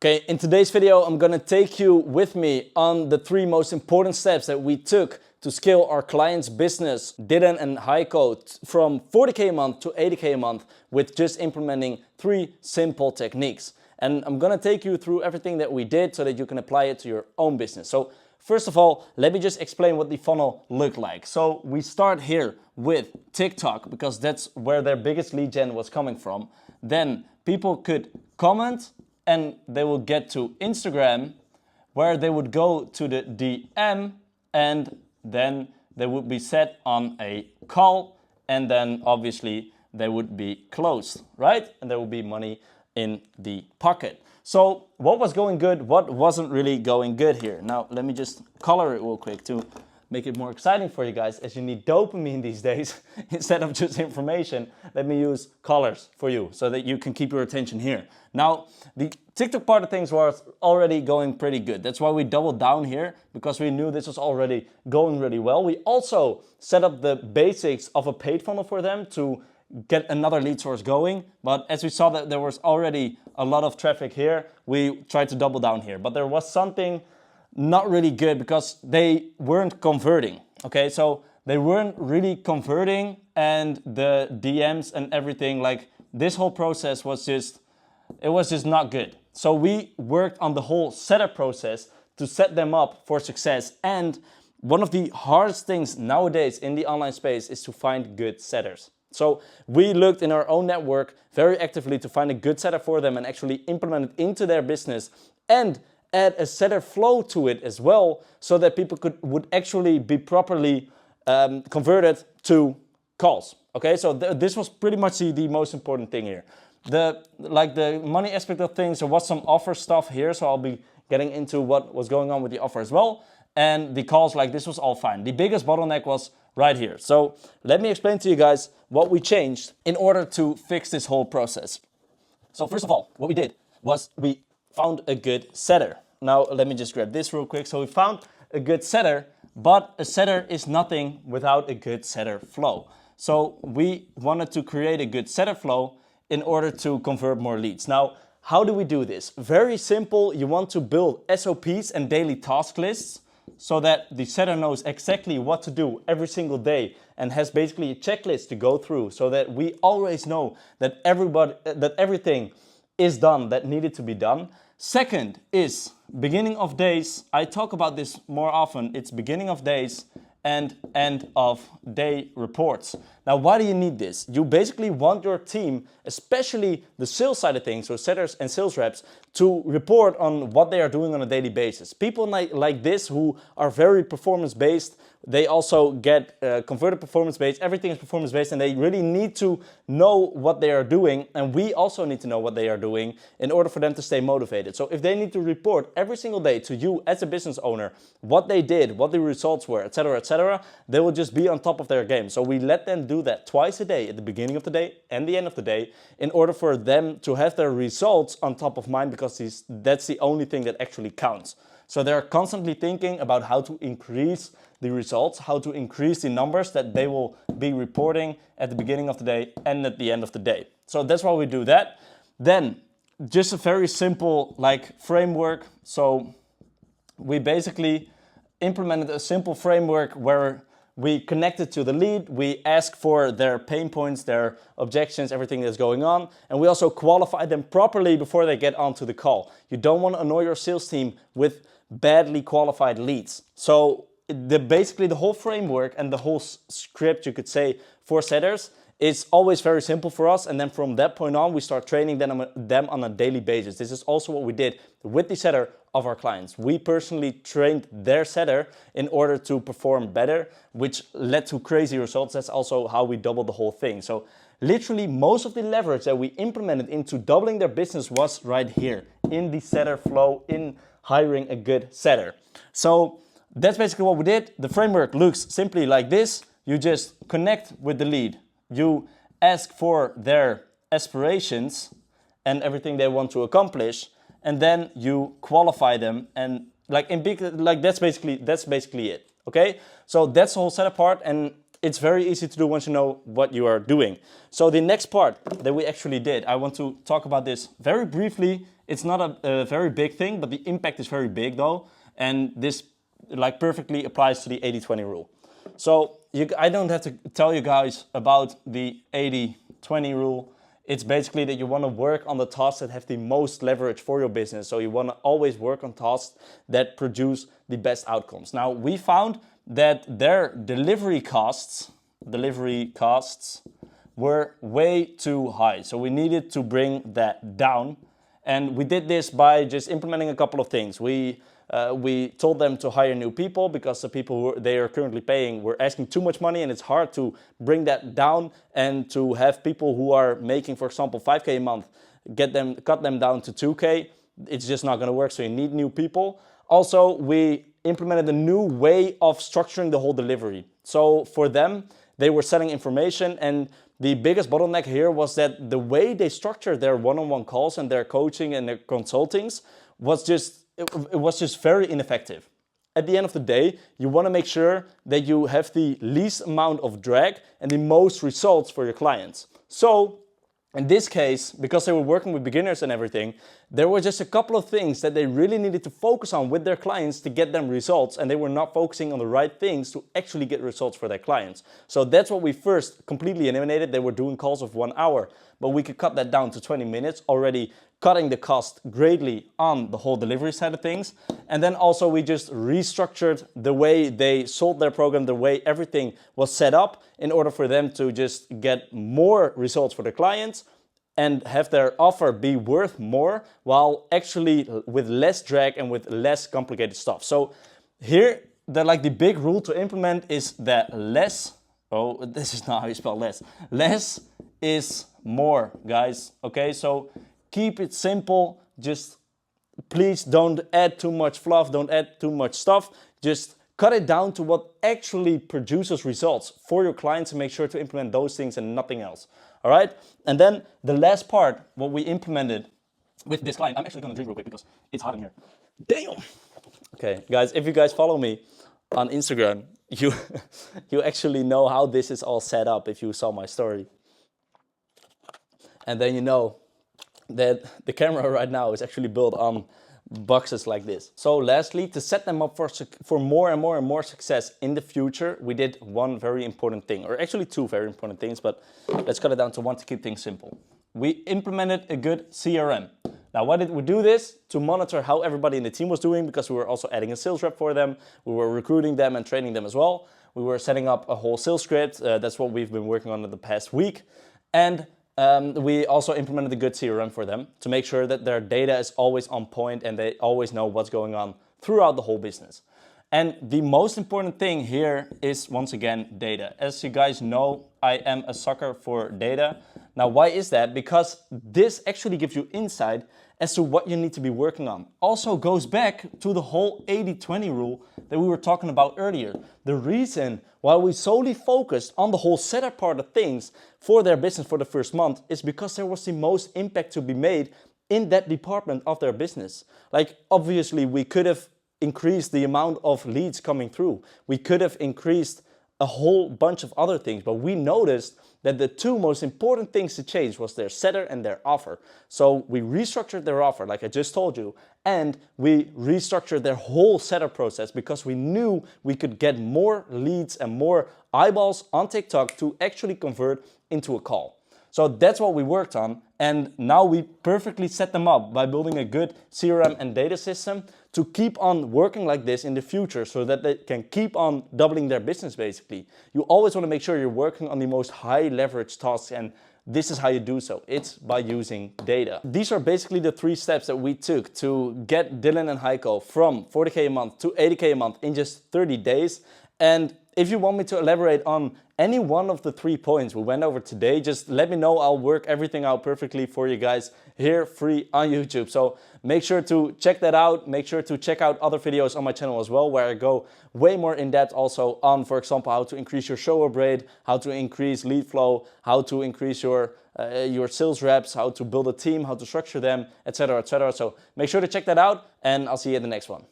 Okay, in today's video, I'm gonna take you with me on the 3 most important steps that we took to scale our client's business, Dylan and Heiko, from 40K a month to 80K a month with just implementing 3 simple techniques. And I'm gonna take you through everything that we did so that you can apply it to your own business. So first of all, let me just explain what the funnel looked like. So we start here with TikTok because that's where their biggest lead gen was coming from. Then people could comment and they will get to Instagram, where they would go to the DM, and then they would be set on a call, and then obviously they would be closed, right? And there would be money in the pocket. So what was going good? What wasn't really going good here? Now let me just color it real quick to make it more exciting for you guys, as you need dopamine these days instead of just information. Let me use colors for you so that you can keep your attention here. Now, the TikTok part of things was already going pretty good. That's why we doubled down here, because we knew this was already going really well. We also set up the basics of a paid funnel for them to get another lead source going. But as we saw that there was already a lot of traffic here, we tried to double down here. But there was something not really good because they weren't converting. Okay, so they weren't really converting, and the DMs and everything, like this whole process was just, it was just not good. So we worked on the whole setup process to set them up for success. And one of the hardest things nowadays in the online space is to find good setters. So we looked in our own network very actively to find a good setter for them and actually implement it into their business and add a setter flow to it as well, so that people would actually be properly converted to calls. Okay, so this was pretty much the most important thing here. The money aspect of things, there was some offer stuff here, so I'll be getting into what was going on with the offer as well. And the calls, like this was all fine. The biggest bottleneck was right here. So let me explain to you guys what we changed in order to fix this whole process. So first of all, what we did was we found a good setter. Now let me just grab this real quick. So we found a good setter, but a setter is nothing without a good setter flow. So we wanted to create a good setter flow in order to convert more leads. Now, how do we do this? Very simple. You want to build SOPs and daily task lists so that the setter knows exactly what to do every single day and has basically a checklist to go through, so that we always know that everything is done that needed to be done. Second is beginning of days. I talk about this more often. It's beginning of days and end of day reports. Now, why do you need this? You basically want your team, especially the sales side of things, so setters and sales reps, to report on what they are doing on a daily basis. People like this who are very performance-based, they also get converted performance-based, everything is performance-based, and they really need to know what they are doing, and we also need to know what they are doing in order for them to stay motivated. So if they need to report every single day to you as a business owner what they did, what the results were, etc., they will just be on top of their game. So we let them do that twice a day, at the beginning of the day and the end of the day, in order for them to have their results on top of mind, because that's the only thing that actually counts. So they're constantly thinking about how to increase the results, how to increase the numbers that they will be reporting at the beginning of the day and at the end of the day. So that's why we do that. Then just a very simple framework. So we basically implemented a simple framework where we connected to the lead, we ask for their pain points, their objections, everything that's going on, and we also qualify them properly before they get onto the call. You don't want to annoy your sales team with badly qualified leads. So basically the whole framework and the whole script, you could say, for setters is always very simple for us, and then from that point on we start training them on a daily basis. This is also what we did with the setter of our clients. We personally trained their setter in order to perform better, which led to crazy results. That's also how we doubled the whole thing. So literally most of the leverage that we implemented into doubling their business was right here in the setter flow, in hiring a good setter. So that's basically what we did. The framework looks simply like this. You just connect with the lead. You ask for their aspirations and everything they want to accomplish, and then you qualify them, and that's basically it. Okay, so that's the whole setup part. And it's very easy to do once you know what you are doing. So the next part that we actually did, I want to talk about this very briefly. It's not a very big thing, but the impact is very big though. And this like perfectly applies to the 80-20 rule. So I don't have to tell you guys about the 80-20 rule. It's basically that you want to work on the tasks that have the most leverage for your business. So you want to always work on tasks that produce the best outcomes. Now, we found that their delivery costs were way too high. So we needed to bring that down. And we did this by just implementing a couple of things. We told them to hire new people because the people who they are currently paying were asking too much money, and it's hard to bring that down and to have people who are making, for example, 5K a month, cut them down to 2K. It's just not going to work, so you need new people. Also, we implemented a new way of structuring the whole delivery. So for them, they were selling information, and the biggest bottleneck here was that the way they structured their one-on-one calls and their coaching and their consultings was just very ineffective. At the end of the day, you want to make sure that you have the least amount of drag and the most results for your clients. So in this case, because they were working with beginners and everything, there were just a couple of things that they really needed to focus on with their clients to get them results, and they were not focusing on the right things to actually get results for their clients. So that's what we first completely eliminated. They were doing calls of 1 hour, but we could cut that down to 20 minutes, already cutting the cost greatly on the whole delivery side of things. And then also we just restructured the way they sold their program, the way everything was set up in order for them to just get more results for their clients and have their offer be worth more, while actually with less drag and with less complicated stuff. So here, the big rule to implement is that less, oh, this is not how you spell less. Less is more, guys, okay? So keep it simple. Just please don't add too much fluff, don't add too much stuff. Just cut it down to what actually produces results for your clients, and make sure to implement those things and nothing else. All right? And then the last part, what we implemented with this client, I'm actually gonna drink real quick because it's hot in here. Damn! Okay, guys, if you guys follow me on Instagram, you actually know how this is all set up if you saw my story. And then you know that the camera right now is actually built on boxes like this. So lastly, to set them up for more and more success in the future, we did one very important thing, or actually two very important things, but let's cut it down to one to keep things simple. We implemented a good CRM. Now, why did we do this? To monitor how everybody in the team was doing, because we were also adding a sales rep for them. We were recruiting them and training them as well. We were setting up a whole sales script. That's what we've been working on in the past week. And we also implemented a good CRM for them to make sure that their data is always on point and they always know what's going on throughout the whole business. And the most important thing here is, once again, data. As you guys know, I am a sucker for data. Now, why is that? Because this actually gives you insight as to what you need to be working on. Also goes back to the whole 80-20 rule that we were talking about earlier. The reason why we solely focused on the whole setup part of things for their business for the first month is because there was the most impact to be made in that department of their business. Like, obviously, we could have increased the amount of leads coming through. We could have increased a whole bunch of other things, but we noticed that the two most important things to change was their setter and their offer. So we restructured their offer, like I just told you, and we restructured their whole setup process because we knew we could get more leads and more eyeballs on TikTok to actually convert into a call. So that's what we worked on, and now we perfectly set them up by building a good CRM and data system to keep on working like this in the future so that they can keep on doubling their business basically. You always want to make sure you're working on the most high leverage tasks, and this is how you do so. It's by using data. These are basically the 3 steps that we took to get Dylan and Heiko from 40K a month to 80K a month in just 30 days. And if you want me to elaborate on any one of the 3 points we went over today, just let me know. I'll work everything out perfectly for you guys here free on YouTube. So make sure to check that out. Make sure to check out other videos on my channel as well, where I go way more in depth also on, for example, how to increase your show-up rate, how to increase lead flow, how to increase your sales reps, how to build a team, how to structure them, etc., etc. So make sure to check that out, and I'll see you in the next one.